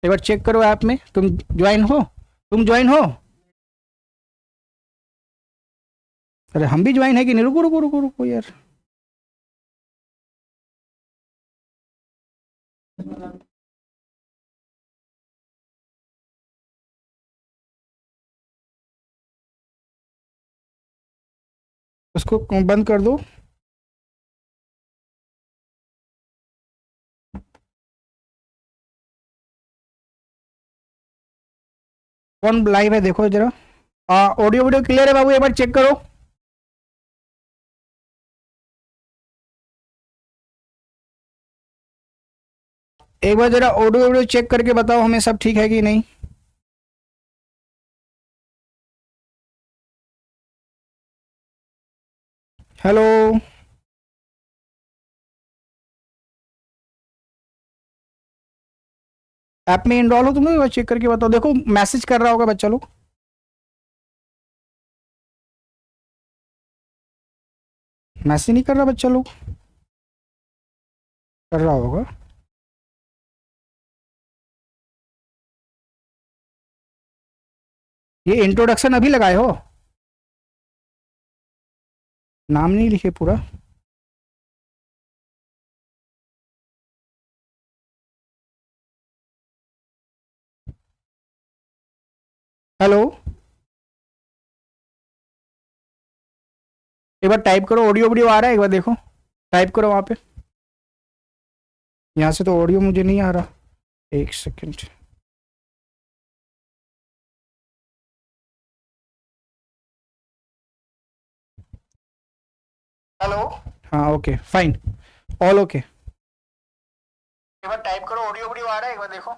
एक बार चेक करो ऐप में, तुम ज्वाइन हो? तुम ज्वाइन हो? अरे हम भी ज्वाइन है कि नहीं? रुको रुको रुको रुको यार, उसको बंद कर दो। कौन लाइव है देखो जरा। ऑडियो वीडियो क्लियर है बाबू? एक बार चेक करो। एक बार जरा ऑडियो वीडियो चेक करके बताओ हमें सब ठीक है कि नहीं। हेलो, ऐप में इनरोल हो तुम लोग? चेक करके बताओ। देखो मैसेज कर रहा होगा बच्चा लोग। मैसेज नहीं कर रहा बच्चा लोग? कर रहा होगा। ये इंट्रोडक्शन अभी लगाए हो? नाम नहीं लिखे पूरा? हेलो, एक बार टाइप करो। ऑडियो वीडियो आ रहा है? एक बार देखो, टाइप करो वहाँ पे। यहाँ से तो ऑडियो मुझे नहीं आ रहा। एक सेकंड। हेलो, हाँ ओके फाइन, ऑल ओके। एक बार टाइप करो। ऑडियो वीडियो आ रहा है? एक बार देखो,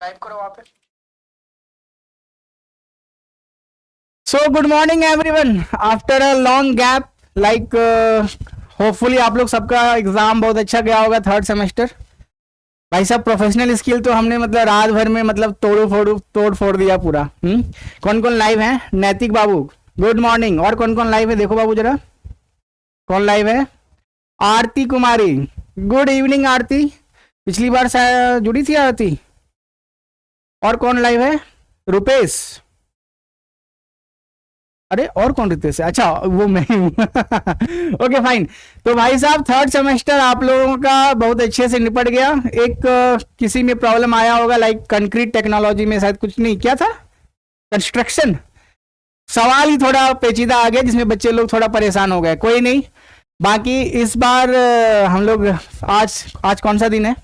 टाइप करो वहाँ पे। So good morning everyone, after a long gap. Like hopefully आप लोग सबका एग्जाम बहुत अच्छा गया होगा, थर्ड सेमेस्टर। भाई साहब प्रोफेशनल स्किल तो हमने मतलब रात भर में मतलब तोड़ फोड़ दिया पूरा। कौन कौन लाइव है? नैतिक बाबू गुड मॉर्निंग। और कौन कौन लाइव है देखो बाबू जरा, कौन लाइव है? आरती कुमारी, गुड इवनिंग आरती। पिछली बार शायद जुड़ी थी आरती। और कौन लाइव है? रुपेश। अरे और कौन रितेश है? अच्छा वो मैं हूँ। Okay fine. तो भाई साहब थर्ड सेमेस्टर आप लोगों का बहुत अच्छे से निपट गया। एक किसी में प्रॉब्लम आया होगा, लाइक कंक्रीट टेक्नोलॉजी में शायद कुछ नहीं, क्या था? कंस्ट्रक्शन। सवाल ही थोड़ा पेचीदा आ गया जिसमें बच्चे लोग थोड़ा परेशान हो गए। कोई नहीं, बाकी इस बार हम लोग आज कौन सा दिन है?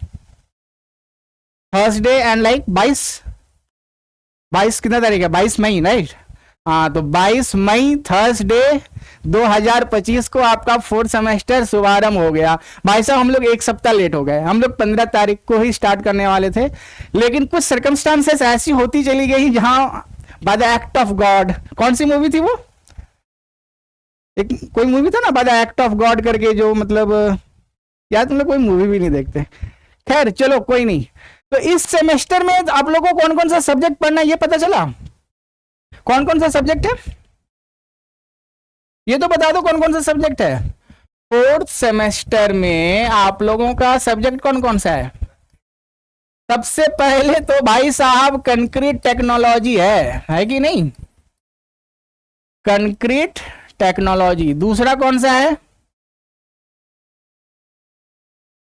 थर्सडे एंड लाइक 22 कितना तारीख है? 22 मई राइट। हाँ तो 22 मई थर्सडे 2025 को आपका फोर्थ सेमेस्टर शुभारंभ हो गया। भाई साहब हम लोग एक सप्ताह लेट हो गए। हम लोग 15 तारीख को ही स्टार्ट करने वाले थे, लेकिन कुछ सर्कमस्टांसेस ऐसी होती चली गई जहां by the act of God. कौन सी मूवी थी वो? एक कोई मूवी था ना by the act of God करके, जो मतलब यार तुम लोग कोई मूवी भी नहीं देखते। खैर चलो कोई नहीं। तो इस सेमेस्टर में आप लोगों को कौन कौन सा सब्जेक्ट पढ़ना है ये पता चला? कौन कौन सा सब्जेक्ट है ये तो बता दो, कौन कौन सा सब्जेक्ट है फोर्थ सेमेस्टर में? आप लोगों का सब्जेक्ट कौन कौन सा है? सबसे पहले तो भाई साहब कंक्रीट टेक्नोलॉजी है कि नहीं? Concrete technology. दूसरा कौन सा है?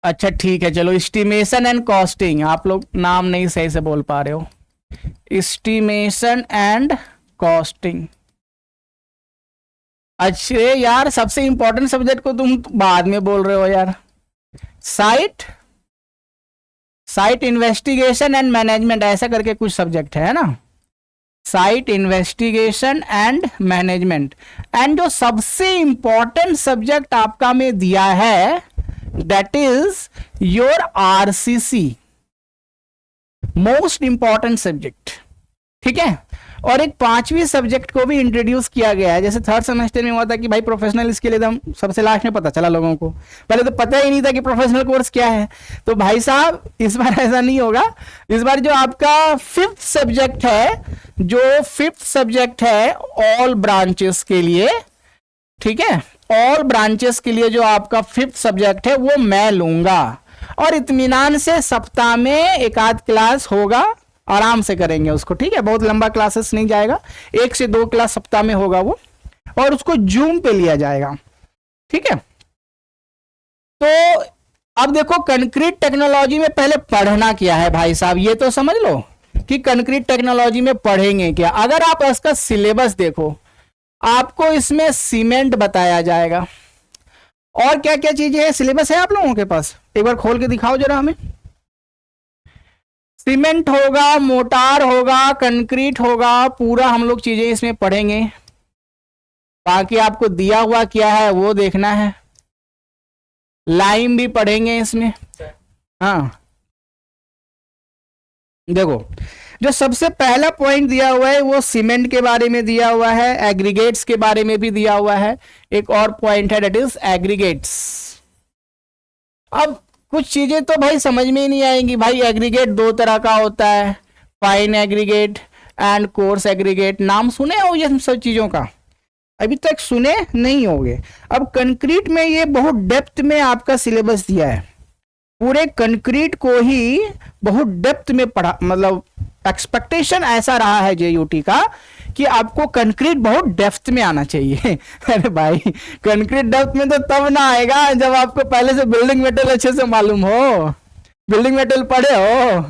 अच्छा ठीक है चलो, एस्टिमेशन एंड कॉस्टिंग। आप लोग नाम नहीं सही से बोल पा रहे हो। Estimation and costing. अच्छे यार, सबसे इंपॉर्टेंट सब्जेक्ट को तुम बाद में बोल रहे हो यार। साइट इन्वेस्टिगेशन एंड मैनेजमेंट, ऐसा करके कुछ सब्जेक्ट है ना? Site investigation and management. And जो सबसे इंपॉर्टेंट सब्जेक्ट आपका में दिया है that is your RCC, most important subject. ठीक है। और एक पांचवी सब्जेक्ट को भी इंट्रोड्यूस किया गया है। जैसे थर्ड सेमेस्टर में हुआ था कि भाई प्रोफेशनल स्किल एकदम सबसे लास्ट में पता चला लोगों को, पहले तो पता ही नहीं था कि प्रोफेशनल कोर्स क्या है। तो भाई साहब इस बार ऐसा नहीं होगा। इस बार जो आपका फिफ्थ सब्जेक्ट है ऑल ब्रांचेस के लिए, ठीक है, ऑल ब्रांचेस के लिए जो आपका फिफ्थ सब्जेक्ट है वो मैं लूंगा। और इत्मीनान से सप्ताह में एक आध क्लास होगा, आराम से करेंगे उसको, ठीक है। बहुत लंबा क्लासेस नहीं जाएगा, 1 से 2 क्लास सप्ताह में होगा वो, और उसको जूम पे लिया जाएगा, ठीक है। तो अब देखो कंक्रीट टेक्नोलॉजी में पहले पढ़ना क्या है भाई साहब, ये तो समझ लो कि कंक्रीट टेक्नोलॉजी में पढ़ेंगे क्या। अगर आप इसका सिलेबस देखो, आपको इसमें सीमेंट बताया जाएगा, और क्या क्या चीजें हैं। सिलेबस है आप लोगों के पास, एक बार खोल के दिखाओ जरा हमें। सीमेंट होगा, मोटार होगा, कंक्रीट होगा, पूरा हम लोग चीजें इसमें पढ़ेंगे। बाकी आपको दिया हुआ क्या है वो देखना है। लाइम भी पढ़ेंगे इसमें। हाँ देखो, जो सबसे पहला पॉइंट दिया हुआ है वो सीमेंट के बारे में दिया हुआ है, एग्रीगेट्स के बारे में भी दिया हुआ है। एक और पॉइंट है, दैट इज एग्रीगेट्स। अब कुछ चीजें तो भाई समझ में ही नहीं आएंगी भाई। एग्रीगेट 2 तरह का होता है, fine aggregate and coarse aggregate. नाम सुने हो ये सब चीजों का? अभी तक सुने नहीं होंगे। अब कंक्रीट में ये बहुत डेप्थ में आपका सिलेबस दिया है, पूरे कंक्रीट को ही बहुत डेप्थ में पढ़ा, मतलब एक्सपेक्टेशन ऐसा रहा है जेयूटी का कि आपको कंक्रीट बहुत डेप्थ में आना चाहिए। अरे भाई कंक्रीट डेप्थ में तो तब ना आएगा जब आपको पहले से बिल्डिंग मेटेरियल अच्छे से मालूम हो, बिल्डिंग मेटेरियल पढ़े हो।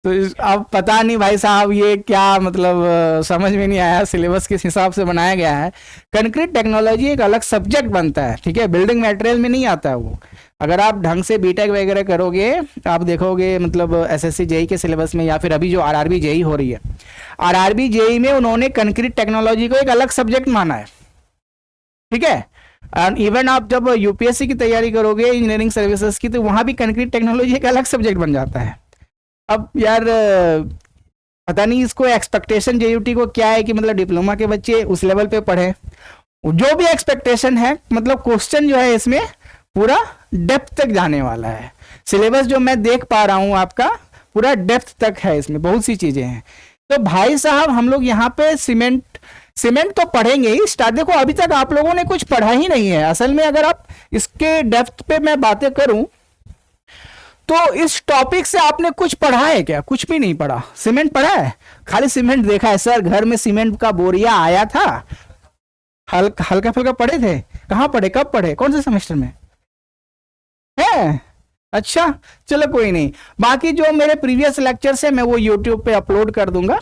तो अब पता नहीं भाई साहब ये क्या, मतलब समझ में नहीं आया सिलेबस किस हिसाब से बनाया गया है। कंक्रीट टेक्नोलॉजी एक अलग सब्जेक्ट बनता है, ठीक है, बिल्डिंग मटेरियल में नहीं आता है वो। अगर आप ढंग से बीटेक वगैरह करोगे, आप देखोगे मतलब एसएससी जेई के सिलेबस में, या फिर अभी जो आरआरबी जेई हो रही है, आरआरबी जेई में उन्होंने कंक्रीट टेक्नोलॉजी को एक अलग सब्जेक्ट माना है, ठीक है। एंड इवन आप जब यूपीएससी की तैयारी करोगे इंजीनियरिंग सर्विसेज की, तो वहां भी कंक्रीट टेक्नोलॉजी एक अलग सब्जेक्ट बन जाता है। अब यार पता नहीं इसको एक्सपेक्टेशन जेयूटी को क्या है कि मतलब डिप्लोमा के बच्चे उस लेवल पे पढ़े। जो भी एक्सपेक्टेशन है, मतलब क्वेश्चन जो है इसमें पूरा डेप्थ तक जाने वाला है। सिलेबस जो मैं देख पा रहा हूं आपका पूरा डेप्थ तक है, इसमें बहुत सी चीजें हैं। तो भाई साहब हम लोग यहाँ पे सीमेंट तो पढ़ेंगे ही स्टार्ट। देखो अभी तक आप लोगों ने कुछ पढ़ा ही नहीं है असल में। अगर आप इसके डेप्थ पे मैं बातें करूं तो इस टॉपिक से आपने कुछ पढ़ा है क्या? कुछ भी नहीं पढ़ा। सीमेंट पढ़ा है, खाली सीमेंट देखा है। सर घर में सीमेंट का बोरिया आया था, हल्का फुल्का पढ़े थे। कहाँ पढ़े, कब पढ़े, कौन से सेमेस्टर में है? अच्छा चलो कोई नहीं। बाकी जो मेरे प्रीवियस लेक्चर्स है मैं वो यूट्यूब पे अपलोड कर दूंगा।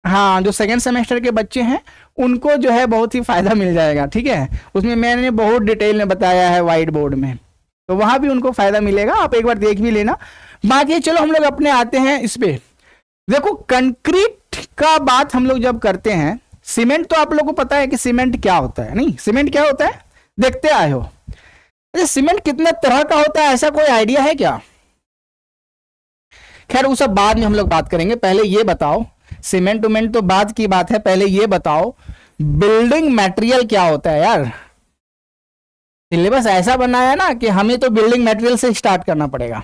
हाँ जो सेकेंड सेमेस्टर के बच्चे हैं उनको जो है बहुत ही फायदा मिल जाएगा, ठीक है। उसमें मैंने बहुत डिटेल में बताया है व्हाइट बोर्ड में, तो वहां भी उनको फायदा मिलेगा, आप एक बार देख भी लेना। बाकी चलो हम लोग अपने आते हैं इस पे। देखो कंक्रीट का बात हम लोग जब करते हैं, सीमेंट तो आप लोगों को पता है कि सीमेंट क्या होता है, नहीं सीमेंट क्या होता है देखते आए हो। अरे सीमेंट कितने तरह का होता है ऐसा कोई आइडिया है क्या? खैर वो सब बाद में हम लोग बात करेंगे। पहले ये बताओ, सीमेंट उमेंट तो बाद की बात है, पहले ये बताओ बिल्डिंग मटेरियल क्या होता है यार। सिलेबस ऐसा बनाया ना कि हमें तो बिल्डिंग मटेरियल से स्टार्ट करना पड़ेगा।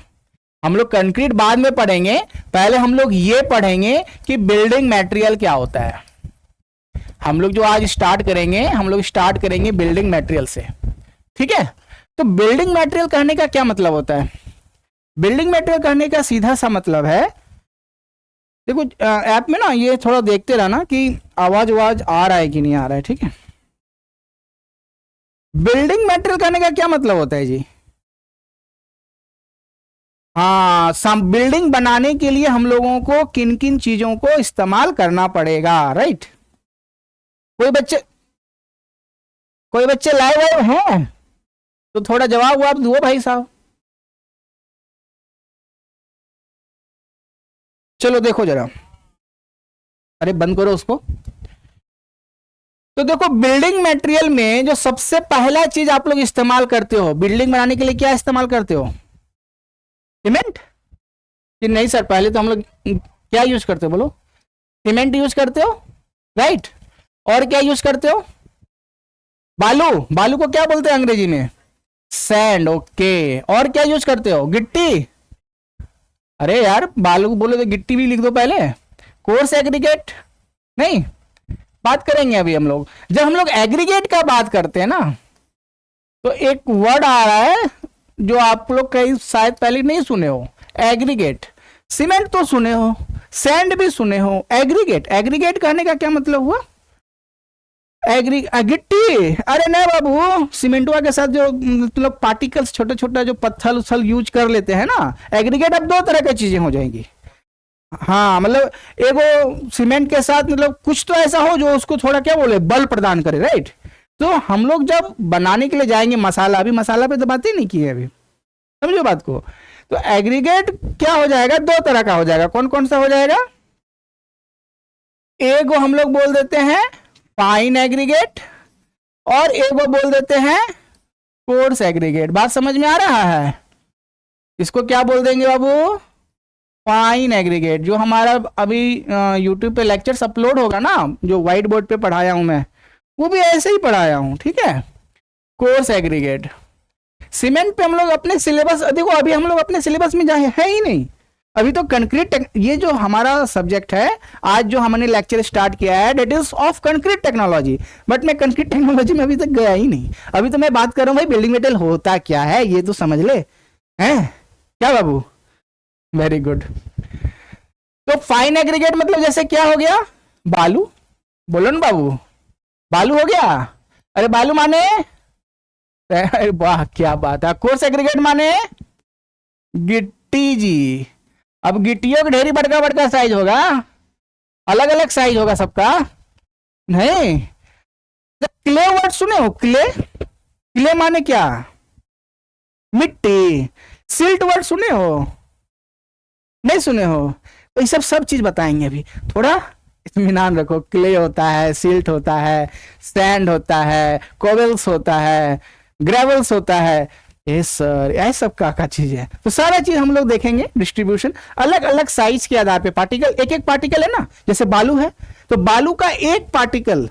हम लोग कंक्रीट बाद में पढ़ेंगे, पहले हम लोग ये पढ़ेंगे कि बिल्डिंग मटेरियल क्या होता है। हम लोग जो आज स्टार्ट करेंगे, हम लोग स्टार्ट करेंगे बिल्डिंग मटेरियल से, ठीक है। तो बिल्डिंग मटेरियल कहने का क्या मतलब होता है? बिल्डिंग मटेरियल कहने का सीधा सा मतलब है, देखो ऐप में ना ये थोड़ा देखते रहना कि आवाज आ रहा है कि नहीं आ रहा है, ठीक है। बिल्डिंग मटेरियल कहने का क्या मतलब होता है जी? हाँ बिल्डिंग बनाने के लिए हम लोगों को किन किन चीजों को इस्तेमाल करना पड़ेगा, राइट। कोई बच्चे लाए हुए हैं तो थोड़ा जवाब आप दो भाई साहब। चलो देखो जरा, अरे बंद करो उसको। तो देखो बिल्डिंग मटेरियल में जो सबसे पहला चीज आप लोग इस्तेमाल करते हो बिल्डिंग बनाने के लिए, क्या इस्तेमाल करते हो? सीमेंट? नहीं सर, पहले तो हम लोग क्या यूज करते हो, बोलो। सीमेंट यूज करते हो, राइट। और क्या यूज करते हो? बालू। बालू को क्या बोलते हैं अंग्रेजी में? Sand, okay. और क्या यूज करते हो? गिट्टी। अरे यार बालू बोले तो गिट्टी भी लिख दो पहले। कोर्स एग्रीगेट नहीं, बात करेंगे अभी हम लोग। जब हम लोग एग्रीगेट का बात करते हैं ना, तो एक वर्ड आ रहा है जो आप लोग कहीं शायद पहले नहीं सुने हो, एग्रीगेट। सीमेंट तो सुने हो, सैंड भी सुने हो, एग्रीगेट, एग्रीगेट कहने का क्या मतलब हुआ? गिट्टी, अरे नहीं बाबू, सीमेंटवा के साथ जो मतलब पार्टिकल्स छोटे छोटा जो पत्थर उथल यूज कर लेते हैं ना, एग्रीगेट। अब दो तरह की चीजें हो जाएंगी। हाँ मतलब एक वो सीमेंट के साथ मतलब कुछ तो ऐसा हो जो उसको थोड़ा क्या बोले बल प्रदान करे, राइट। तो हम लोग जब बनाने के लिए जाएंगे मसाला, अभी मसाला पे तो बात ही नहीं की है अभी, समझो बात को। तो एग्रीगेट क्या हो जाएगा, दो तरह का हो जाएगा। कौन कौन सा हो जाएगा? एक को हम लोग बोल देते हैं फाइन एग्रीगेट, और एक को बोल देते हैं कोर्स एग्रीगेट। बात समझ में आ रहा है? इसको क्या बोल देंगे बाबू? Fine aggregate. जो हमारा अभी यूट्यूब पे लेक्चर्स अपलोड होगा ना, जो व्हाइट बोर्ड पे पढ़ाया हूं मैं, वो भी ऐसे ही पढ़ाया हूं, ठीक है। Coarse aggregate. सीमेंट पे हम लोग अपने सिलेबस, देखो अभी हम लोग अपने सिलेबस में जाए है ही नहीं। अभी तो कंक्रीट, ये जो हमारा सब्जेक्ट है, आज जो हमने लेक्चर स्टार्ट किया है, date is of concrete technology. But मैं कंक्रीट टेक्नोलॉजी में अभी तक गया ही नहीं। अभी तो मैं बात कर रहा हूँ भाई बिल्डिंग मटेरियल होता क्या है, ये तो समझ ले, हैं क्या बाबू? Very good. तो फाइन एग्रीगेट मतलब जैसे क्या हो गया? बालू, बोलो ना बाबू, बालू हो गया। अरे बालू माने, अरे वाह क्या बात है। कोर्स एग्रीगेट माने गिट्टी जी। अब गिट्टियों का ढेरी बड़का बड़का साइज होगा, अलग अलग साइज होगा सबका, नहीं। क्ले वर्ड सुने हो? क्ले, क्ले माने क्या? मिट्टी। सिल्ट वर्ड सुने हो? नहीं सुने हो? तो ये सब चीज बताएंगे अभी, थोड़ा इत्मीनान रखो। क्ले होता है, सिल्ट होता है, सैंड होता है, कोबल्स होता है, ग्रेवल्स होता है। ये सर यह सब का चीज है। तो सारा चीज हम लोग देखेंगे, डिस्ट्रीब्यूशन अलग अलग साइज के आधार पे। पार्टिकल, एक एक पार्टिकल है ना, जैसे बालू है, तो बालू का एक पार्टिकल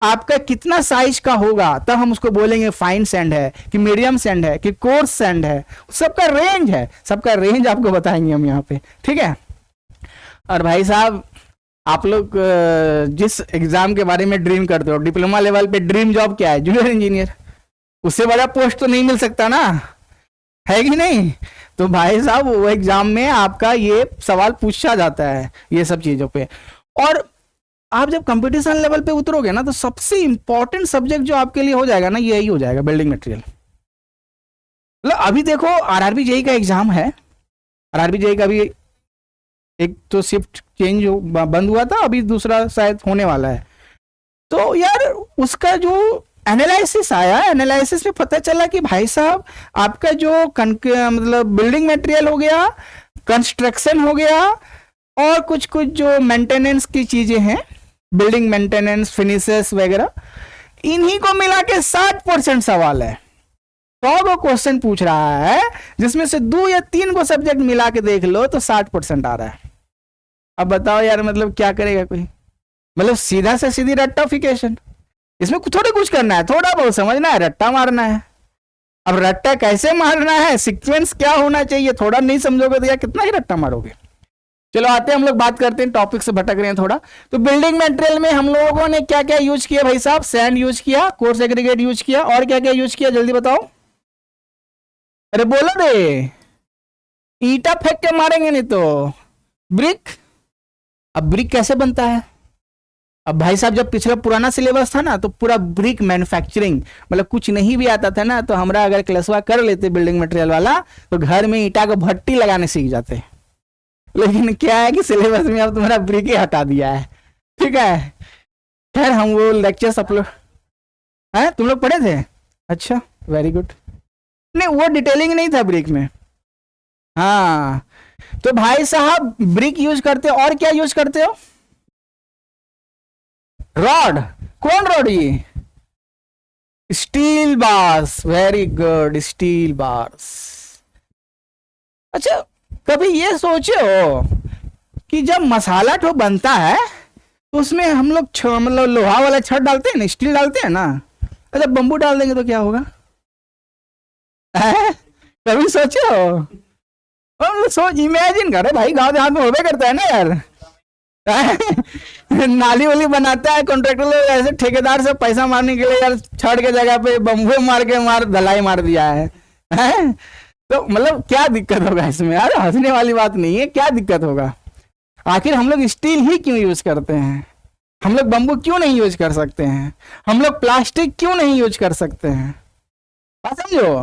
आपका कितना साइज का होगा, तब हम उसको बोलेंगे फाइन सैंड है कि मीडियम सैंड है कि कोर्स सैंड है। सबका रेंज है, सबका रेंज आपको बताएंगे हम यहाँ पे, ठीक है। और भाई साहब, आप लोग जिस एग्जाम के बारे में ड्रीम करते हो, डिप्लोमा लेवल पे ड्रीम जॉब क्या है? Junior engineer. उससे बड़ा पोस्ट तो नहीं मिल सकता ना, है कि नहीं? तो भाई साहब वो एग्जाम में आपका ये सवाल पूछा जाता है, ये सब चीजों पे। और आप जब कंपटीशन लेवल पे उतरोगे ना, तो सबसे इंपॉर्टेंट सब्जेक्ट जो आपके लिए हो जाएगा ना, यही हो जाएगा, बिल्डिंग मटेरियल। मतलब अभी देखो आरआरबी जेई का एग्जाम है, आरआरबी जेई का भी एक तो शिफ्ट चेंज बंद हुआ था, अभी दूसरा शायद होने वाला है। तो यार उसका जो एनालिसिस आया, एनालिसिस में पता चला कि भाई साहब आपका जो मतलब बिल्डिंग मटेरियल हो गया, कंस्ट्रक्शन हो गया, और कुछ कुछ जो मेंटेनेंस की चीजें हैं, बिल्डिंग मेंटेनेंस, फिनिशेस वगैरह, इन्हीं को मिला के 60% सवाल है। 100 को क्वेश्चन पूछ रहा है, जिसमें से 2 या 3 को सब्जेक्ट मिला के देख लो तो 60% आ रहा है। अब बताओ यार, मतलब क्या करेगा कोई? मतलब सीधा से सीधी रट्टाफिकेशन। इसमें थोड़ा कुछ करना है, थोड़ा बहुत समझना है, रट्टा मारना है। अब रट्टा कैसे मारना है, सीक्वेंस क्या होना चाहिए, थोड़ा नहीं समझोगे तो यार कितना ही रट्टा मारोगे। चलो आते हैं, हम लोग बात करते हैं, टॉपिक से भटक रहे हैं थोड़ा। तो बिल्डिंग मटेरियल में हम लोगों ने क्या क्या यूज किया भाई साहब? सैंड यूज किया, कोर्स एग्रीगेट यूज किया, और क्या क्या यूज किया, जल्दी बताओ। अरे बोलो रे, ईटा फेंक के मारेंगे नहीं तो ब्रिक। अब ब्रिक कैसे बनता है? अब भाई साहब जब पिछला पुराना सिलेबस था ना, तो पूरा ब्रिक मैन्युफैक्चरिंग, मतलब कुछ नहीं भी आता था ना, तो हमरा अगर क्लासवा कर लेते बिल्डिंग मटेरियल वाला, तो घर में ईटा को भट्टी लगाने सीख जाते। लेकिन क्या है कि सिलेबस में अब तुम्हारा ब्रिक ही हटा दिया है, ठीक है। खैर हम वो लेक्चर्स अपलोड है, तुम लोग पढ़े थे? अच्छा वेरी गुड। नहीं वो डिटेलिंग नहीं था ब्रिक में। हाँ तो भाई साहब ब्रिक यूज करते हो, और क्या यूज करते हो? रॉड। कौन रॉड? ये steel bars, very good, steel bars. अच्छा कभी ये सोचे हो कि जब मसाला तो बनता है तो उसमें हम लोग मतलब लोहा वाला छड़ डालते हैं ना, स्टील डालते हैं ना, अच्छा बम्बू डाल देंगे तो क्या होगा? कभी सोचे हो? सोच इमेजिन करे भाई, गांव देहात में होबे करता है ना यार। नाली वाली बनाता है कॉन्ट्रैक्टर लोग, ऐसे ठेकेदार से पैसा मारने के लिए यार छड़ के जगह पे बम्बू मार के ढलाई मार दिया है। तो मतलब क्या दिक्कत होगा इसमें यार, हंसने वाली बात नहीं है, क्या दिक्कत होगा? आखिर हम लोग स्टील ही क्यों यूज करते हैं? हम लोग बम्बू क्यों नहीं यूज कर सकते हैं? हम लोग प्लास्टिक क्यों नहीं यूज कर सकते हैं? बात समझो।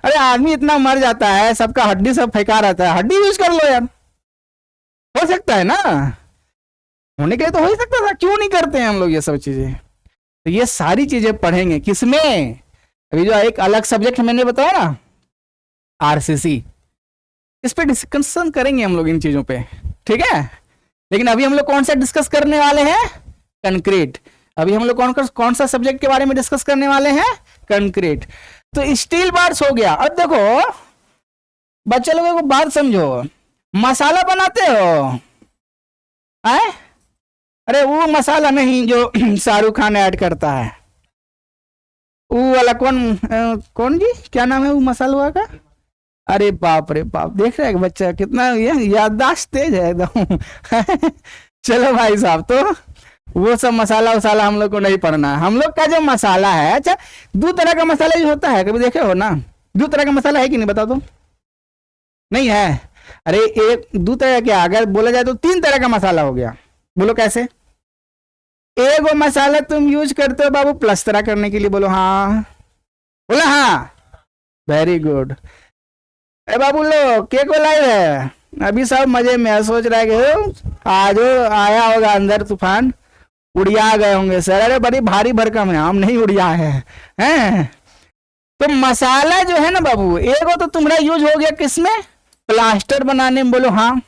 अरे आदमी इतना मर जाता है, सबका हड्डी सब फेंका रहता है, हड्डी यूज कर लो यार, हो सकता है ना? होने के लिए तो हो ही सकता था, क्यों नहीं करते हैं हम लोग ये सब चीजें? तो ये सारी चीजें पढ़ेंगे किसमें? अभी जो एक अलग सब्जेक्ट मैंने बताया ना, आरसीसी, इस पे डिस्कशन करेंगे हम लोग इन चीजों पे, ठीक है? लेकिन अभी हम लोग कौन सा डिस्कस करने वाले हैं? कंक्रीट। अभी हम लोग कौन सा सब्जेक्ट के बारे में डिस्कस करने वाले हैं? कंक्रीट। तो स्टील बार्स हो गया। अब देखो बच्चे लोगों को बात समझो, मसाला बनाते हो आए? अरे वो मसाला नहीं जो शाहरुख खान ऐड करता है, वो वाला कौन जी, क्या नाम है वो मसाला का? अरे बाप रे बाप, देख रहे हैं बच्चा कितना ये याददाश्त तेज है एकदम। चलो भाई साहब, तो वो सब मसाला वसाला हम लोग को नहीं पढ़ना है। हम लोग का जो मसाला है, अच्छा, दो तरह का मसाला जो होता है, कभी देखे हो ना? दो तरह का मसाला है कि नहीं, बता दो। नहीं है? अरे एक दो तरह क्या, अगर बोला जाए तो तीन तरह का मसाला हो गया। बोलो कैसे? एक वो मसाला तुम यूज करते हो बाबू प्लस्तरा करने के लिए, बोलो हाँ। बोला हाँ, वेरी गुड। अरे बाबू लो केक को लाइव है, अभी सब मजे में है, सोच रहा है कि आज आया होगा अंदर तूफान, उड़िया गए होंगे सर। अरे बड़ी भारी भरकम है, हम नहीं उड़िया हैं। तो मसाला जो है ना बाबू, एगो तो तुम्हारा यूज हो गया किसमें? प्लास्टर बनाने में, बोलो हाँ।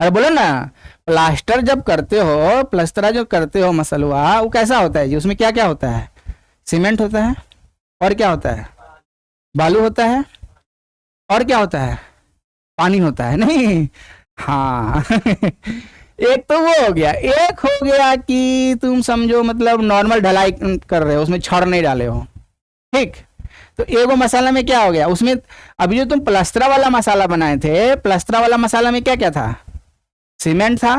अरे बोलो ना, प्लास्टर जब करते हो, प्लस्तरा जो करते हो मसलवा, वो कैसा होता है जी? उसमें क्या क्या होता है? सीमेंट होता है, और क्या होता है? बालू होता है, और क्या होता है? पानी होता है नहीं? हाँ। एक तो वो हो गया, एक हो गया कि तुम समझो मतलब नॉर्मल ढलाई कर रहे हो, उसमें छड़ नहीं डाले हो, ठीक? तो एगो मसाला में क्या हो गया उसमें? अभी जो तुम प्लस्तरा वाला मसाला बनाए थे, प्लस्तरा वाला मसाला में क्या क्या था? सीमेंट था,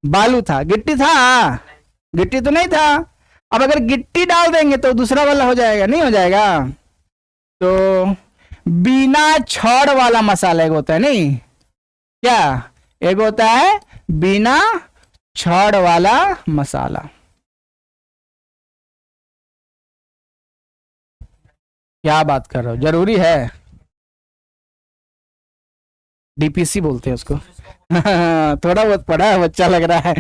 बालू था, गिट्टी था? गिट्टी तो नहीं था। अब अगर गिट्टी डाल देंगे तो दूसरा वाला हो जाएगा, नहीं हो जाएगा? तो बिना छड़ वाला मसाला एक होता है, नहीं क्या? एक होता है बिना छड़ वाला मसाला। क्या बात कर रहे हो, जरूरी है? डीपीसी बोलते हैं उसको। थोड़ा बहुत पढ़ा है बच्चा लग रहा है।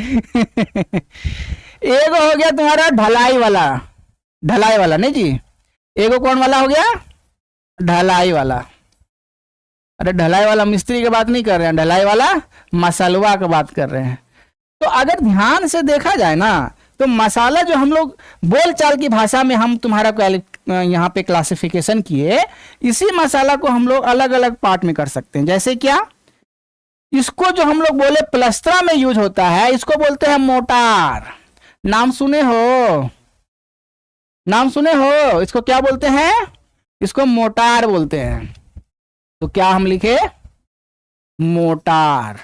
एक हो गया तुम्हारा ढलाई वाला, ढलाई वाला नहीं जी। एगो कौन वाला हो गया? ढलाई वाला। अरे ढलाई वाला मिस्त्री की बात नहीं कर रहे हैं, ढलाई वाला मसलवा की बात कर रहे हैं। तो अगर ध्यान से देखा जाए ना, तो मसाला जो हम लोग बोलचाल की भाषा में हम तुम्हारा यहाँ पे क्लासिफिकेशन किए, इसी मसाला को हम लोग अलग अलग पार्ट में कर सकते हैं। जैसे क्या? इसको जो हम लोग बोले प्लस्तरा में यूज होता है, इसको बोलते हैं मोटार। नाम सुने हो? नाम सुने हो? इसको क्या बोलते हैं? इसको मोटार बोलते हैं। तो क्या हम लिखे? मोटार।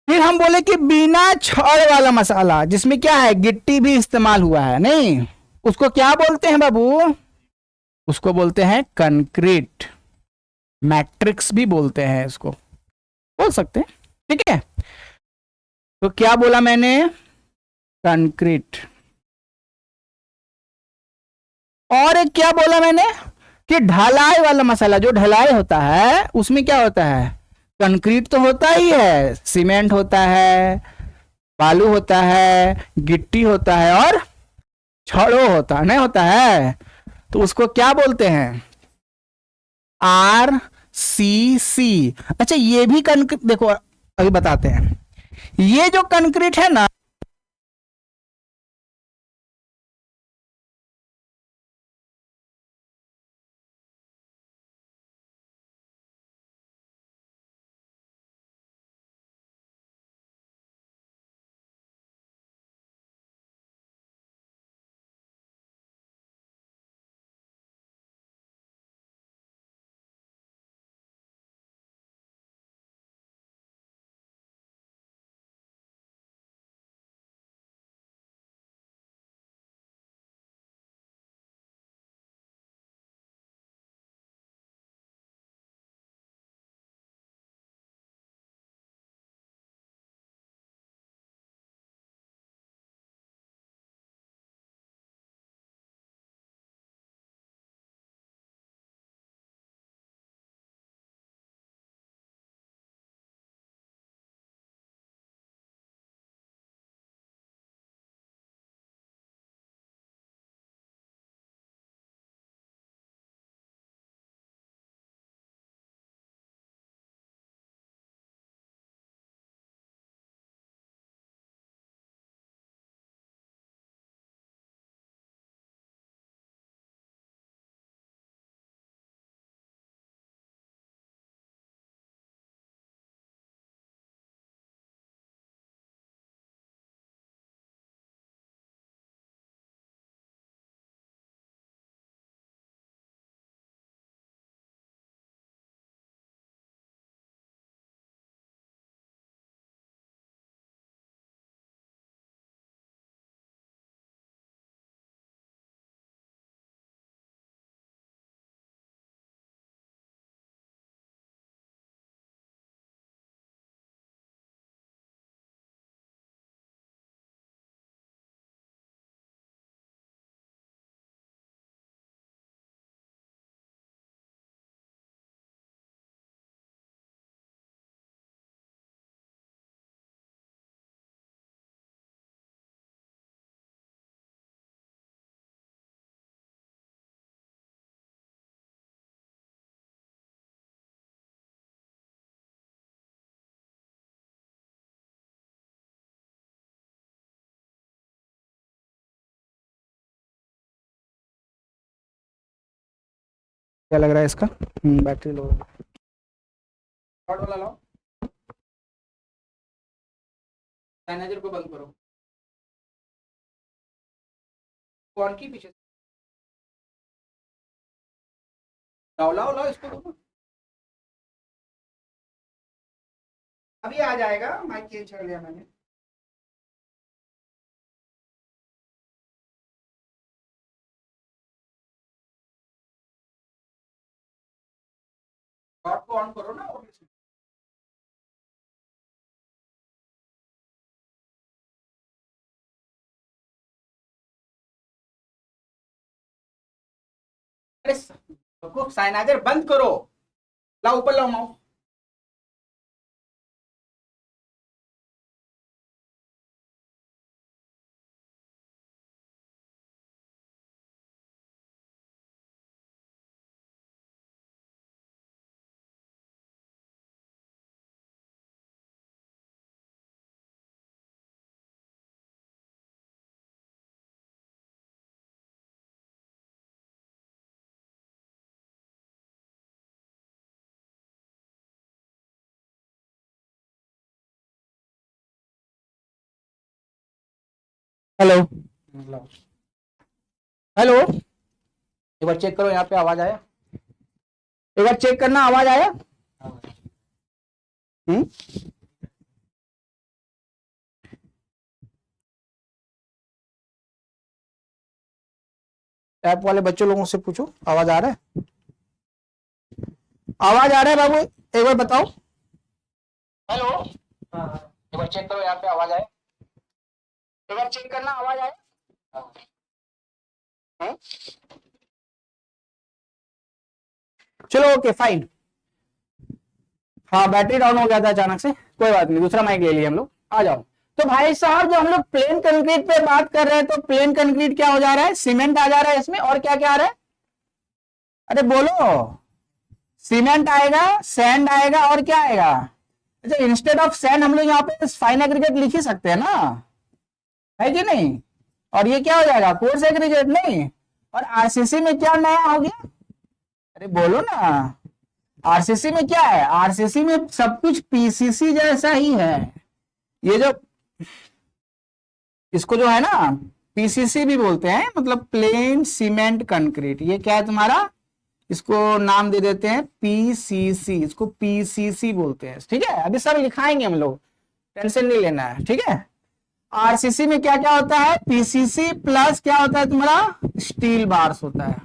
फिर हम बोले कि बिना छड़ वाला मसाला, जिसमें क्या है, गिट्टी भी इस्तेमाल हुआ है, नहीं, उसको क्या बोलते हैं बाबू? उसको बोलते हैं कंक्रीट। मैट्रिक्स भी बोलते हैं इसको, बोल सकते हैं, ठीक है? तो क्या बोला मैंने? कंक्रीट। और एक क्या बोला मैंने? कि ढलाई वाला मसाला, जो ढलाई होता है उसमें क्या होता है? कंक्रीट तो होता ही है, सीमेंट होता है, बालू होता है, गिट्टी होता है, और छड़ो होता है, नहीं होता है? तो उसको क्या बोलते हैं? आर सी सी। अच्छा, ये भी कंक्रीट, देखो अभी बताते हैं। ये जो कंक्रीट है ना, क्या लग रहा है इसका? बैटरी लो, शॉर्ट वाला लाओ, मैनेजर को बंद करो, कौन की पीछे लाओ लाओ लाओ इसको तो। अभी आ जाएगा, माइक चेंज कर लिया मैंने। शॉर्ट को ऑन करो ना, और अरे साइनाइजर बंद करो, लाओ ऊपर लाओ माउस। हेलो, हेलो, एक बार चेक करो, यहाँ पे आवाज आया? एक बार चेक करना, आवाज आया? ऐप वाले बच्चों लोगों से पूछो, आवाज आ रहा है? आवाज आ रहा है बाबू, एक बार बताओ। हेलो, एक बार चेक करो, यहाँ पे आवाज आया? एक बार चेक करना, आवाज आया? चलो ओके फाइन। हाँ, बैटरी डाउन हो गया था अचानक से, कोई बात नहीं, दूसरा माइक ले लिया हम लोग। आ जाओ। तो भाई साहब, जो हम लोग प्लेन कंक्रीट पे बात कर रहे हैं, तो प्लेन कंक्रीट क्या हो जा रहा है? सीमेंट आ जा रहा है इसमें, और क्या क्या आ रहा है? अरे बोलो। सीमेंट आएगा, सैंड आएगा, और क्या आएगा? अच्छा, इंस्टेड ऑफ सैंड हम लोग यहाँ पे फाइन एग्रीगेट लिख ही सकते हैं ना, है कि नहीं? और ये क्या हो जाएगा? कोर्स एग्रीगेट नहीं। और आरसीसी में क्या नया हो गया? अरे बोलो ना। आरसीसी में क्या है? आरसीसी में सब कुछ पीसीसी जैसा ही है। ये जो इसको जो है ना, पीसीसी भी बोलते हैं, मतलब प्लेन सीमेंट कंक्रीट। ये क्या है तुम्हारा? इसको नाम दे देते हैं पीसीसी, इसको पीसीसी बोलते हैं, ठीक है? अभी सब लिखाएंगे हम लोग, टेंशन नहीं लेना है, ठीक है? आरसीसी में क्या क्या होता है? पीसीसी प्लस क्या होता है तुम्हारा? स्टील बार्स होता है।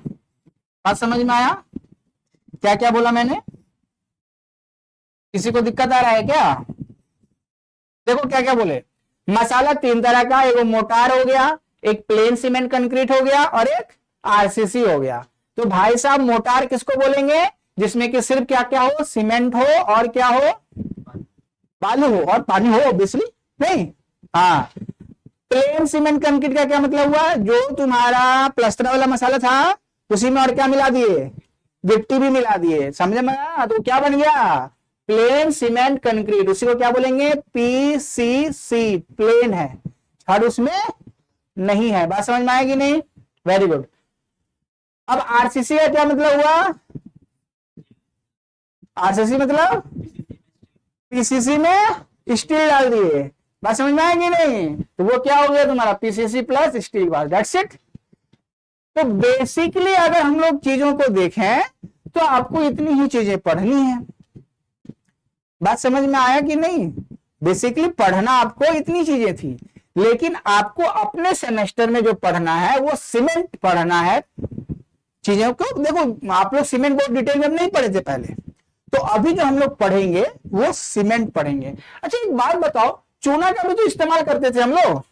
बात समझ में आया? क्या क्या बोला मैंने? किसी को दिक्कत आ रहा है क्या? देखो क्या क्या बोले। मसाला तीन तरह का, एक मोटार हो गया, एक प्लेन सीमेंट कंक्रीट हो गया, और एक आरसीसी हो गया। तो भाई साहब, मोटार किसको बोलेंगे? जिसमें कि सिर्फ क्या क्या हो? सीमेंट हो, और क्या हो? बालू हो, और पानी हो ऑब्वियसली, नहीं? हाँ। प्लेन सीमेंट कंक्रीट का क्या मतलब हुआ? जो तुम्हारा प्लास्टर वाला मसाला था, उसी में और क्या मिला दिए? गिट्टी भी मिला दिए। समझ में आया? तो क्या बन गया? Plane cement concrete. उसी को क्या बोलेंगे? पीसीसी। प्लेन है, छड़ उसमें नहीं है। बात समझ में आएगी नहीं? Very good. अब आरसीसी का क्या मतलब हुआ? आरसीसी मतलब पीसीसी में स्टील डाल दिए। बात समझ में आएगी नहीं? तो वो क्या हो गया तुम्हारा? PCC plus steel bar, that's it. तो बेसिकली अगर हम लोग चीजों को देखें, तो आपको इतनी ही चीजें पढ़नी है। बात समझ में आया कि नहीं? बेसिकली पढ़ना आपको इतनी चीजें थी, लेकिन आपको अपने सेमेस्टर में जो पढ़ना है वो सीमेंट पढ़ना है। चीजों को देखो, आप लोग सीमेंट बहुत डिटेल में नहीं पढ़े थे पहले, तो अभी जो हम लोग पढ़ेंगे वो सीमेंट पढ़ेंगे। अच्छा, एक बात बताओ, चूना का भी तो इस्तेमाल करते थे हम लोग।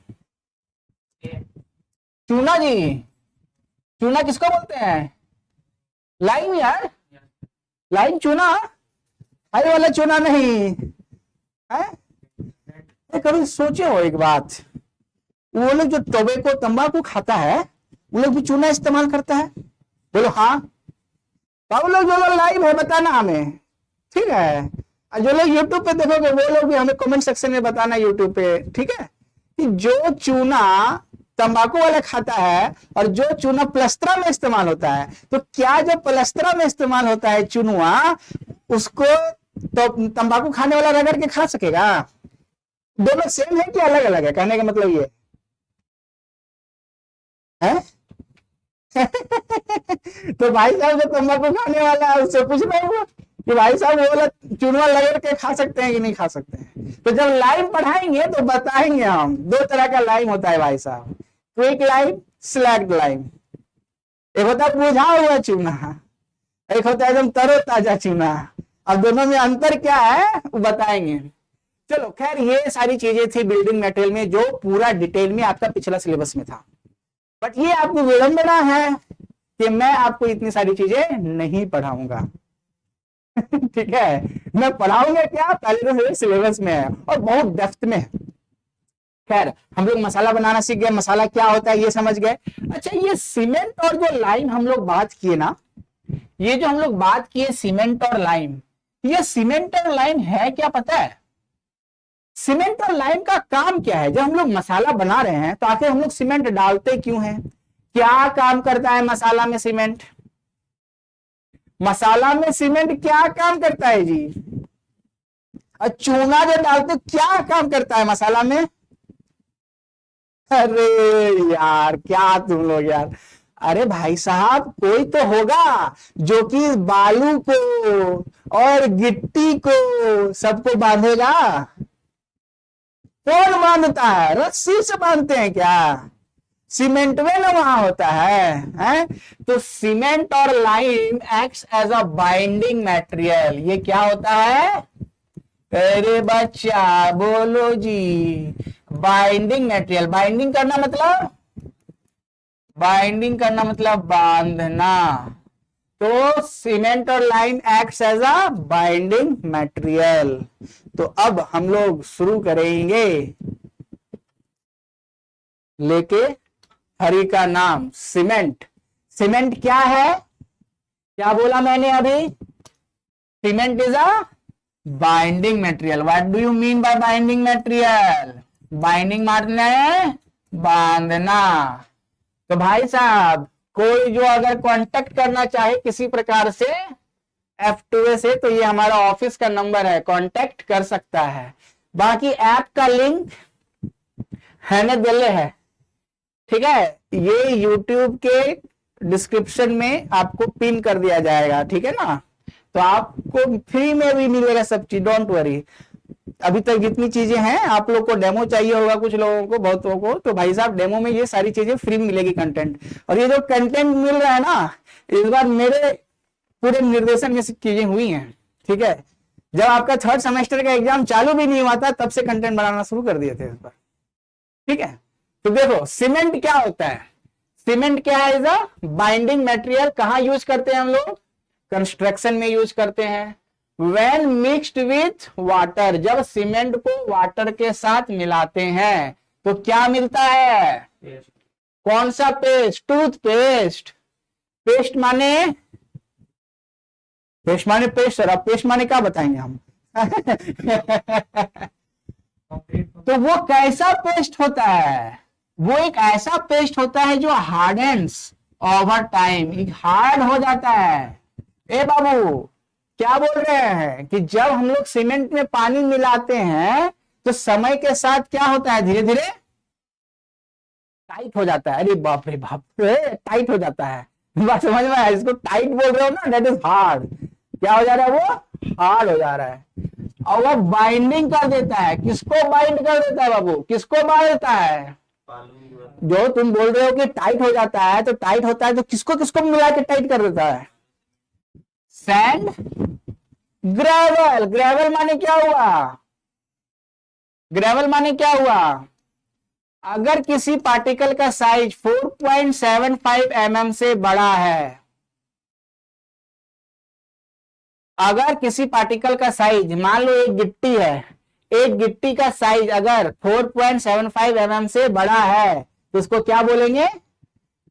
चूना जी, चूना किसको बोलते हैं? लाइम यार, लाइम चूना, हरे वाला चूना नहीं है। कभी सोचे हो एक बात, वो लोग जो टोबैको तंबाकू खाता है, वो लोग भी चूना इस्तेमाल करता है? बोलो हाँ। तो लोग जो लोग लाइव है बताना हमें, ठीक है? और जो लोग यूट्यूब पे देखोगे वो लोग भी हमें कमेंट सेक्शन में बताना यूट्यूब पे, ठीक है? कि जो चूना तंबाकू वाला खाता है और जो चूना प्लस्तरा में इस्तेमाल होता है, तो क्या जो प्लस्तरा में इस्तेमाल होता है चुनुआ, उसको तो तंबाकू खाने वाला रगड़ के खा सकेगा? दोनों सेम है कि अलग अलग है, कहने का मतलब ये है? तो भाई साहब जो तंबाकू खाने वाला है उससे पूछ रहा हूँ कि भाई साहब वो वाला चूना रगड़ के खा सकते हैं कि नहीं खा सकते हैं? तो जब लाइम पढ़ाएंगे तो बताएंगे हम, दो तरह का लाइम होता है भाई साहब, क्विक लाइम, स्लैग्ड लाइम। एक होता है बुझा हुआ चूना, एक होता है एकदम तरोताजा चूना। अब दोनों में अंतर क्या है वो बताएंगे। चलो खैर, ये सारी चीजें थी बिल्डिंग मटेरियल में जो पूरा डिटेल में आपका पिछला सिलेबस में था। बट ये आपको विडंबना है कि मैं आपको इतनी सारी चीजें नहीं पढ़ाऊंगा। ठीक है, मैं पढ़ाऊंगा क्या, पहले तो सिलेबस में है और बहुत डेप्थ में। खैर, हम लोग मसाला बनाना सीख गए, मसाला क्या होता है ये समझ गए। अच्छा, ये सीमेंट और जो लाइम हम लोग बात किए ना, ये जो हम लोग बात किए सीमेंट और लाइम, ये सीमेंट और लाइम है क्या पता है? सीमेंट और लाइम का काम क्या है? जब हम लोग मसाला बना रहे हैं तो आखिर हम लोग सीमेंट डालते क्यों हैं? क्या काम करता है मसाला में सीमेंट? मसाला में सीमेंट क्या काम करता है जी? और चूना जो डालते क्या काम करता है मसाला में? अरे यार क्या तुम लोग यार, अरे भाई साहब कोई तो होगा जो कि बालू को और गिट्टी को सबको बांधेगा। कौन बांधता है? रस्सी से बांधते हैं क्या? सीमेंट में ना वहां होता है? तो सीमेंट और lime acts as a binding material. ये क्या होता है? अरे बच्चा बोलो जी, बाइंडिंग मटेरियल। बाइंडिंग करना मतलब, बाइंडिंग करना मतलब बांधना। तो सीमेंट और lime acts as a binding material. तो अब हम लोग शुरू करेंगे लेके हरि का नाम, सीमेंट। सीमेंट क्या है? क्या बोला मैंने अभी? Cement is a binding material. What do you mean by binding material? Binding मारना है, बांधना। तो भाई साहब कोई जो अगर कांटेक्ट करना चाहे किसी प्रकार से F2A से, तो ये हमारा ऑफिस का नंबर है, कांटेक्ट कर सकता है। बाकी ऐप का लिंक है न दिले है, ठीक है, ये YouTube के डिस्क्रिप्शन में आपको पिन कर दिया जाएगा, ठीक है ना। तो आपको फ्री में भी मिलेगा सब चीज, डोंट वरी। अभी तक जितनी चीजें हैं, आप लोग को डेमो चाहिए होगा कुछ लोगों को, बहुतों को, तो भाई साहब डेमो में ये सारी चीजें फ्री मिलेगी कंटेंट। और ये जो कंटेंट मिल रहा है ना, इस बार मेरे पूरे निर्देशन में चीजें हुई हैं, ठीक है। जब आपका थर्ड सेमेस्टर का एग्जाम चालू भी नहीं हुआ था तब से कंटेंट बनाना शुरू कर दिए थे इस बार, ठीक है। तो देखो सीमेंट क्या होता है? सीमेंट क्या है? Is a binding material. कहां यूज करते हैं हम लोग? कंस्ट्रक्शन में यूज करते हैं। When mixed with water, जब सीमेंट को वाटर के साथ मिलाते हैं तो क्या मिलता है? कौन सा पेस्ट? टूथपेस्ट। पेस्ट माने, पेस्ट माने पेस्ट सर, अब पेस्ट माने क्या बताएंगे हम? तो वो कैसा पेस्ट होता है? वो एक ऐसा पेस्ट होता है जो हार्डेंस ओवर टाइम, हार्ड हो जाता है। ए बाबू क्या बोल रहे हैं कि जब हम लोग सीमेंट में पानी मिलाते हैं तो समय के साथ क्या होता है? धीरे धीरे टाइट हो जाता है। अरे बाप रे बाप रे, टाइट हो जाता है। बात समझ में आया? इसको टाइट बोल रहे हो ना, दैट इज हार्ड। क्या हो जा रहा है? वो हार्ड हो जा रहा है। और वो बाइंडिंग कर देता है। किसको बाइंड कर देता है बाबू? किसको बांधता है? जो तुम बोल रहे हो कि टाइट हो जाता है, तो टाइट होता है तो किसको किसको मिला के टाइट कर देता है? Sand, gravel. ग्रेवल माने क्या हुआ? ग्रेवल माने क्या हुआ? अगर किसी पार्टिकल का साइज 4.75 mm से बड़ा है, अगर किसी पार्टिकल का साइज, मान लो एक गिट्टी है, एक गिट्टी का साइज अगर 4.75 mm से बड़ा है तो उसको क्या बोलेंगे?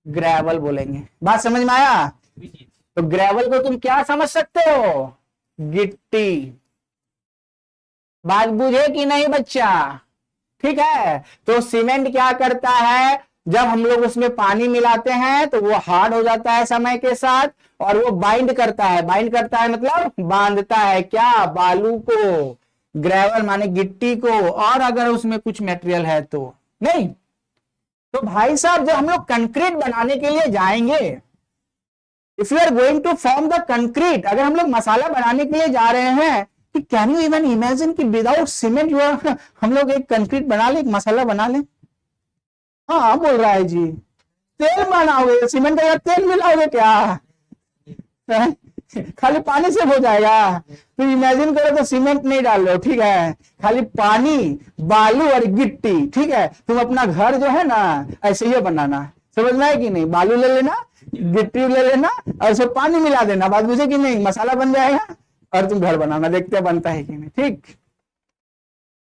ग्रेवल बोलेंगे। बात समझ में आया? तो ग्रेवल को तुम क्या समझ सकते हो? गिट्टी। बात बुझे कि नहीं बच्चा? ठीक है। तो सीमेंट क्या करता है? जब हम लोग उसमें पानी मिलाते हैं तो वो हार्ड हो जाता है समय के साथ, और वो बाइंड करता है। बाइंड करता है मतलब बांधता है क्या, बालू को, ग्रेवल माने गिट्टी को, और अगर उसमें कुछ मटेरियल है तो नहीं। तो भाई साहब जब हम लोग कंक्रीट बनाने के लिए जाएंगे, if you are going to form the concrete, अगर हम लोग मसाला बनाने के लिए जा रहे हैं, कि कैन यू इवन इमेजिन कि विदाउट सीमेंट हम लोग एक कंक्रीट बना ले, एक मसाला बना ले? हाँ बोल रहा है जी, तेल बनाओगे, सीमेंट का तेल मिलाओगे क्या? खाली पानी से हो जाएगा? तो इमेजिन करो तो सीमेंट नहीं डाल लो, ठीक है, खाली पानी, बालू और गिट्टी, ठीक है, तुम अपना घर जो है ना ऐसे ही बनाना, समझ में है कि नहीं? बालू ले लेना, गिट्टी ले लेना और उसमें पानी मिला देना, बात बुझे कि नहीं? मसाला बन जाएगा और तुम घर बनाना, देखते बनता है कि नहीं, ठीक।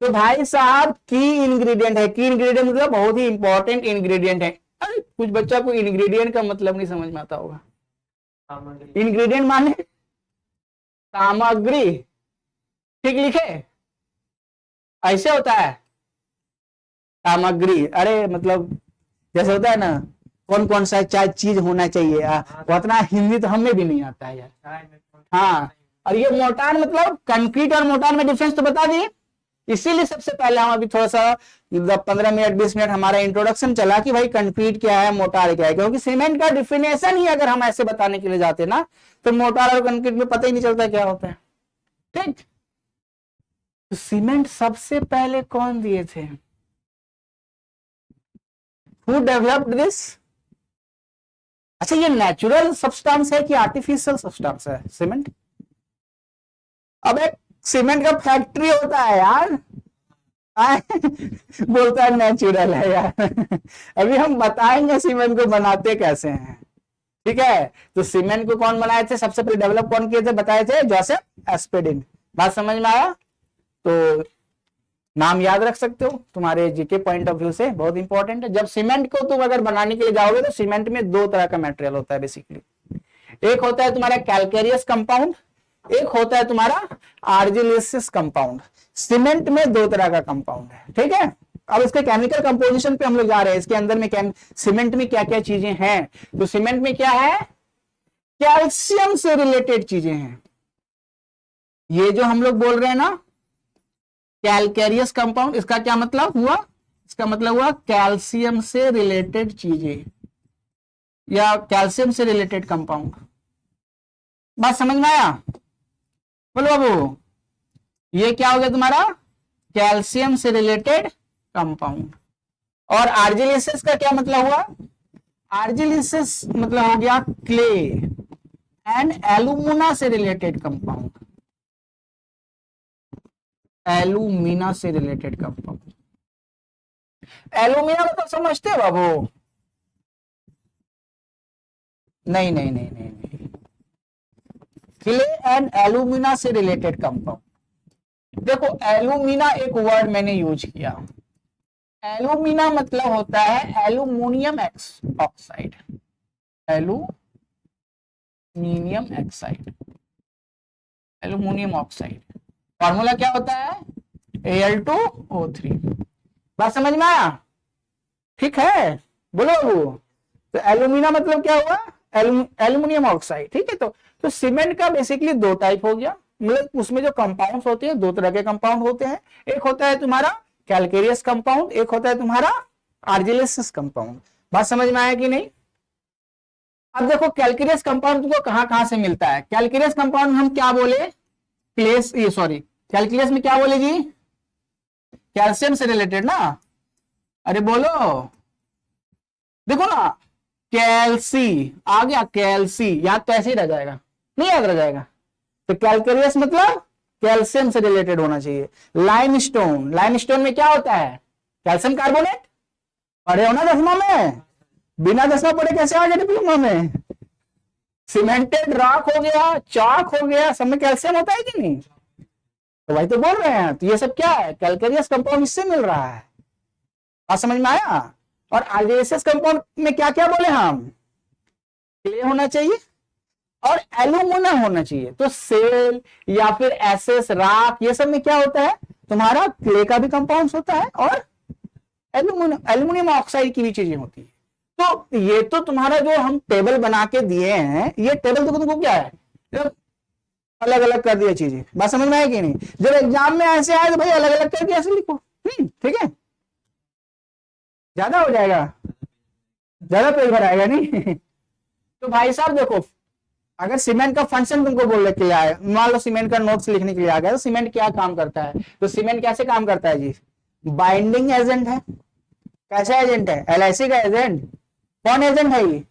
तो भाई साहब की इंग्रेडिएंट है, की इंग्रेडिएंट मतलब बहुत ही इंपॉर्टेंट इंग्रेडिएंट है। अरे कुछ बच्चा को इंग्रेडिएंट का मतलब नहीं समझ में आता होगा। इंग्रेडिएंट माने सामग्री, ठीक लिखे, ऐसे होता है सामग्री। अरे मतलब जैसे होता है ना, कौन कौन सा चीज होना चाहिए, उतना हिंदी तो हमें भी नहीं आता है यार। हाँ, और ये मोटार मतलब कंक्रीट और मोटार में डिफरेंस तो बता दिए। इसीलिए सबसे पहले हम अभी थोड़ा सा 15 मिनट 20 मिनट हमारा इंट्रोडक्शन चला कि भाई कंक्रीट क्या है, मोटार क्या है, क्योंकि सीमेंट का डिफिनेशन ही अगर हम ऐसे बताने के लिए जाते ना तो मोटार और कंक्रीट में पता ही नहीं चलता क्या होता है, ठीक। तो सीमेंट सबसे पहले कौन दिए थे? Who developed this? अच्छा, ये नेचुरल सब्सटेंस है कि आर्टिफिशियल सब्सटेंस है सीमेंट? अब एक सीमेंट का फैक्ट्री होता है यार, बोलता है नेचुरल है यार। अभी हम बताएंगे सीमेंट को बनाते कैसे हैं, ठीक है। तो सीमेंट को कौन बनाए थे, सबसे पहले डेवलप कौन किए थे, बताए थे जोसेफ एस्पेडिन। बात समझ में आया? तो नाम याद रख सकते हो, तुम्हारे जीके पॉइंट ऑफ व्यू से बहुत इंपॉर्टेंट है। जब सीमेंट को तुम अगर बनाने के लिए जाओगे तो सीमेंट में दो तरह का मटेरियल होता है बेसिकली। एक होता है तुम्हारा कैलकेरियस कंपाउंड, एक होता है तुम्हारा आर्जिलेसियस कंपाउंड। सीमेंट में दो तरह का कंपाउंड है, ठीक है। अब इसके केमिकल कंपोजिशन पे हम लोग जा रहे हैं, इसके अंदर में सीमेंट में क्या क्या चीजें हैं। तो सीमेंट में क्या है, कैल्शियम से रिलेटेड चीजें हैं। ये जो हम लोग बोल रहे हैं ना कैलकेरियस कंपाउंड, इसका क्या मतलब हुआ? इसका मतलब हुआ कैल्शियम से रिलेटेड चीजें या कैल्शियम से रिलेटेड कंपाउंड। बात समझ में आया? बोलो बाबू, ये क्या हो गया तुम्हारा कैल्शियम से रिलेटेड कंपाउंड। और आर्जिलेसिस का क्या मतलब हुआ? आर्जिलेसिस मतलब हो गया क्ले एंड एलुमिना से रिलेटेड कंपाउंड, एलुमिना से रिलेटेड कंपाउंड। एलुमिना मतलब समझते हो बाबू? नहीं नहीं नहीं नहीं नहीं, क्ले एंड एलुमिना से रिलेटेड कंपाउंड। देखो एलुमिना एक वर्ड मैंने यूज किया, एलुमिना मतलब होता है aluminium oxide, aluminium oxide, aluminium oxide. Formula क्या होता है? Al2O3। बात समझ में आया? ठीक है, बोलो बाबू। तो एल्यूमिना मतलब क्या हुआ? एल्यूमिनियम ऑक्साइड, ठीक है। तो सीमेंट का बेसिकली दो टाइप हो गया, मतलब उसमें जो कंपाउंड्स होते हैं दो तरह के कंपाउंड होते हैं। एक होता है तुम्हारा कैलकेरियस कंपाउंड, एक होता है तुम्हारा आर्जिलेसियस कंपाउंड। बात समझ में आया कि नहीं? अब देखो कैलकेरियस कंपाउंड तुमको कहां कहां से मिलता है। कैलकेरियस कंपाउंड हम क्या बोले, क्लेस, ये सॉरी कैलकेरियस में क्या बोले जी? कैल्शियम से रिलेटेड ना। अरे बोलो, देखो ना, कैल्सी आ गया, कैल्सी याद तो ऐसे ही रह जाएगा, नहीं याद रह जाएगा। तो कैलकेरियस मतलब कैल्शियम से रिलेटेड होना चाहिए। लाइमस्टोन, लाइमस्टोन में क्या होता है? Calcium carbonate. पढ़े हो ना 10वां में? बिना 10वां पढ़े कैसे आ गए डिप्लोमा में? सीमेंटेड रॉक हो गया, चॉक हो गया, सब में कैल्शियम होता है कि नहीं? तो भाई तो बोल रहे हैं, तो ये सब क्या है? कैलकेरियस कंपाउंड इससे मिल रहा है। आप समझ में आया? और आर्जिलेसियस कंपाउंड में क्या क्या बोले हम? क्ले होना चाहिए और एल्यूमिना होना चाहिए। तो सेल या फिर एसएस राख, ये सब में क्या होता है? तुम्हारा क्ले का भी कंपाउंड होता है और एल्यूमिनियम ऑक्साइड की भी चीजें होती है। तो ये तो तुम्हारा जो हम टेबल बना के दिए हैं, ये टेबल तो तुमको क्या है, अलग अलग कर दिया चीजें। बात समझ में आए कि नहीं? जब एग्जाम में ऐसे आए तो भाई अलग अलग करके ऐसे लिखो, ठीक है, ज्यादा हो जाएगा, ज्यादा पेज भराएगा नहीं। तो भाई साहब देखो, अगर सीमेंट का फंक्शन तुमको बोलने के लिए आए, मान लो सीमेंट का नोट्स लिखने के लिए आ गया, तो सीमेंट क्या काम करता है, तो सीमेंट कैसे काम करता है जी, बाइंडिंग एजेंट है। कैसा एजेंट है, एलआईसी का एजेंट। कौन एजेंट है ये,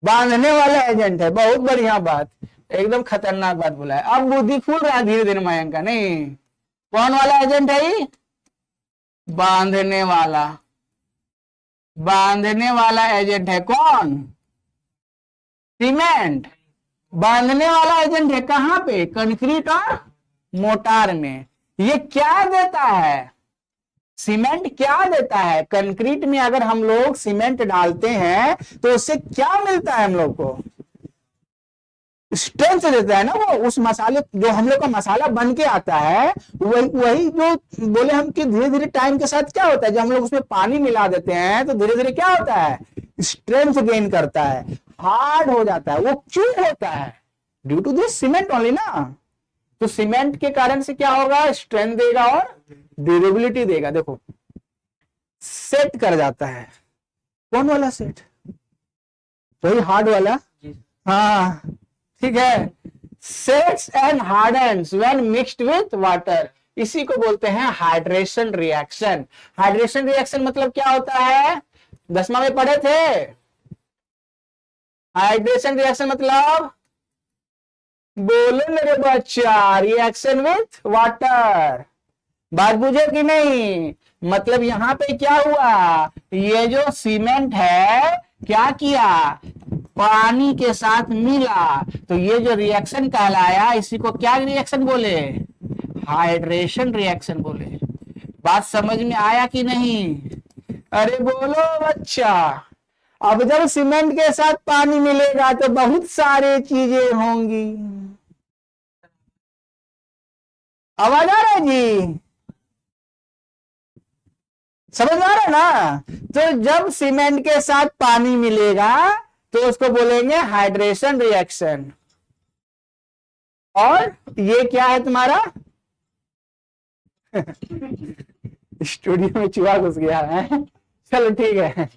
बांधने वाला एजेंट है। बहुत बढ़िया बात, एकदम खतरनाक बात बोला है। अब बुद्धि खुल रहा है धीरे धीरे मयंक का, नहीं कौन वाला एजेंट है ये, बांधने वाला, बांधने वाला एजेंट है कौन, सीमेंट। बांधने वाला एजेंट है कहां पे, कंक्रीट और मोटार में। ये क्या देता है, सीमेंट क्या देता है, कंक्रीट में अगर हम लोग सीमेंट डालते हैं तो उससे क्या मिलता है हम लोग को, स्ट्रेंथ देता है ना वो, उस मसाले जो हम लोग का मसाला बन के आता है, वही जो बोले हम कि धीरे धीरे टाइम के साथ क्या होता है, जब हम लोग उसमें पानी मिला देते हैं तो धीरे धीरे क्या होता है, स्ट्रेंथ गेन करता है, हार्ड हो जाता है। वो क्यों होता है, due to this cement only ना। तो सीमेंट के कारण से क्या होगा, स्ट्रेंथ देगा और ड्यूरेबिलिटी देगा। देखो सेट कर जाता है, कौन वाला सेट, वही हार्ड वाला, हाँ ठीक है, sets and hardens when mixed with water, इसी को बोलते हैं हाइड्रेशन रिएक्शन। हाइड्रेशन रिएक्शन मतलब क्या होता है, 10वीं में पढ़े थे। हाइड्रेशन रिएक्शन मतलब, बोलो मेरे बच्चा, रिएक्शन विथ वाटर। बात बुझे कि नहीं, मतलब यहां पे क्या हुआ, ये जो सीमेंट है क्या किया, पानी के साथ मिला, तो ये जो रिएक्शन कहलाया, इसी को क्या रिएक्शन बोले, हाइड्रेशन रिएक्शन बोले। बात समझ में आया कि नहीं, अरे बोलो बच्चा। अब जब सीमेंट के साथ पानी मिलेगा तो बहुत सारे चीजें होंगी। आवाज आ रहा है जी, समझ में आ रहा है ना। तो जब सीमेंट के साथ पानी मिलेगा तो उसको बोलेंगे हाइड्रेशन रिएक्शन। और ये क्या है तुम्हारा, स्टूडियो में चूहा घुस गया है, चलो ठीक है।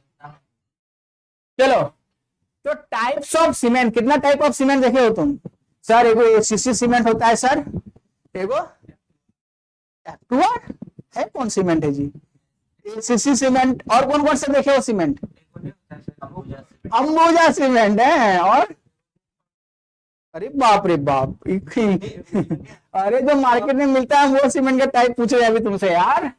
चलो, तो टाइप्स ऑफ सीमेंट, कितना टाइप ऑफ सीमेंट देखे हो तुम, सर एगो एसीसी सीमेंट होता है सर, एगो एक्टुअर है, कौन सीमेंट है जी, एसीसी सीमेंट, और कौन कौन से देखे हो सीमेंट, अंबुजा सीमेंट है, और अरे बाप रे बाप, अरे जो मार्केट में मिलता है वो सीमेंट का टाइप पूछ रहे अभी तुमसे यार,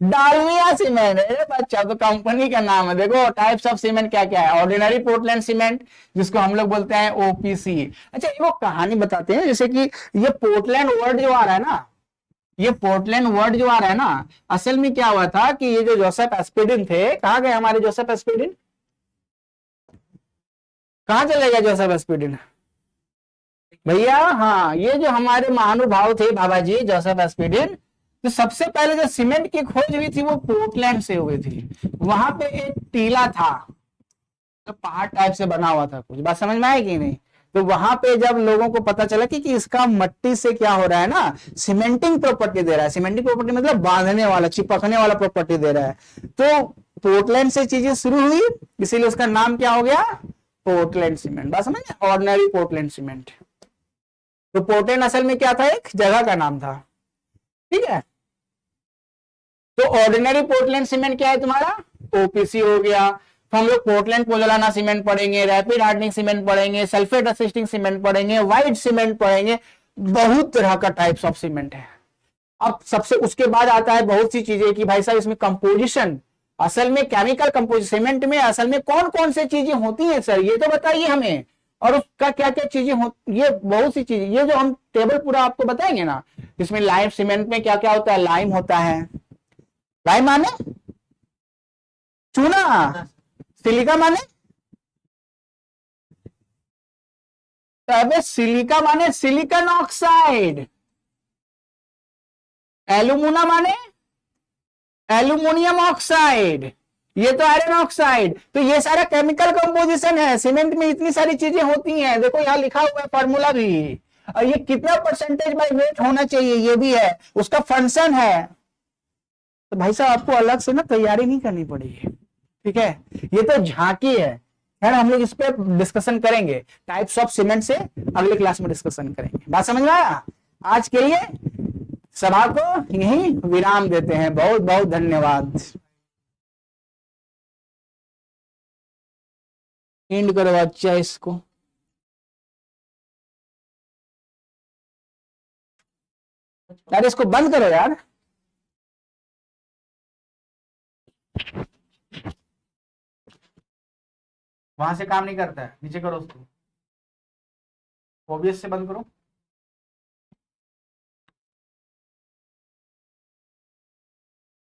डालमिया सीमेंट है बच्चा, तो कंपनी का नाम है। देखो टाइप्स ऑफ सीमेंट क्या क्या है, ऑर्डिनरी पोर्टलैंड सीमेंट जिसको हम लोग बोलते हैं ओपीसी। अच्छा वो कहानी बताते हैं, जैसे कि ये पोर्टलैंड वर्ड जो आ रहा है ना, ये पोर्टलैंड वर्ड जो आ रहा है ना, असल में क्या हुआ था कि ये जो जोसेफ एस्पेडिन थे, कहाँ गए हमारे जोसेफ एस्पेडिन, कहाँ चले गए जोसेफ एस्पेडिन भैया, हाँ ये जो हमारे महानुभाव थे बाबा जी जोसेफ एस्पेडिन, तो सबसे पहले जो सीमेंट की खोज हुई थी वो पोर्टलैंड से हुई थी। वहां पे एक टीला था, तो पहाड़ टाइप से बना हुआ था कुछ, बात समझ में आई कि नहीं। तो वहां पे जब लोगों को पता चला कि इसका मट्टी से क्या हो रहा है ना, सीमेंटिंग प्रॉपर्टी दे रहा है, सीमेंटिंग प्रॉपर्टी मतलब बांधने वाला, चिपकने वाला प्रॉपर्टी दे रहा है, तो पोर्टलैंड से चीजें शुरू हुई, इसीलिए उसका नाम क्या हो गया, पोर्टलैंड सीमेंट। बात समझ, ऑर्डिनरी पोर्टलैंड सीमेंट। तो पोर्टलैंड असल में क्या था, एक जगह का नाम था, ठीक है। तो ऑर्डिनरी पोर्टलैंड सीमेंट क्या है तुम्हारा, ओपीसी हो गया। तो हम लोग पोर्टलैंड पोजोलाना सीमेंट पढ़ेंगे, रैपिड हार्डनिंग सीमेंट पढ़ेंगे, सल्फेट असिस्टिंग सीमेंट पढ़ेंगे, व्हाइट सीमेंट पढ़ेंगे, बहुत तरह का टाइप्स ऑफ सीमेंट है। अब सबसे उसके बाद आता है बहुत सी चीजें कि भाई साहब इसमें कंपोजिशन, असल में केमिकल कंपोजिशन सीमेंट में असल में कौन कौन से चीजें होती हैं सर, ये तो बताइए हमें, और उसका क्या क्या चीजें होती, ये बहुत सी चीजें, ये जो हम टेबल पूरा आपको बताएंगे ना, इसमें लाइम सीमेंट में क्या क्या होता है, लाइम होता है, लाइम माने चूना, सिलिका माने, तब सिलिका माने सिलिकॉन ऑक्साइड, एल्यूमिना माने एल्यूमिनियम ऑक्साइड, ये तो आयरन ऑक्साइड। तो ये सारा केमिकल कंपोजिशन है, सीमेंट में इतनी सारी चीजें होती हैं, देखो यहाँ लिखा हुआ है फॉर्मूला भी, और ये कितना परसेंटेज बाय वेट होना चाहिए ये भी है, उसका फंक्शन है। तो भाई साहब आपको अलग से ना तैयारी नहीं करनी पड़ेगी, ठीक है, ये तो झांकी है। खैर हम लोग इस पे डिस्कशन करेंगे, टाइप्स ऑफ सीमेंट से अगले क्लास में डिस्कशन करेंगे। बात समझ में आया? आज के लिए सभा को यहीं विराम देते हैं, बहुत बहुत धन्यवाद। एंड करो अच्छा इसको। यार इसको बंद करो यार। वहां से काम नहीं करता है, नीचे करो उसको, ओबीएस से बंद करो।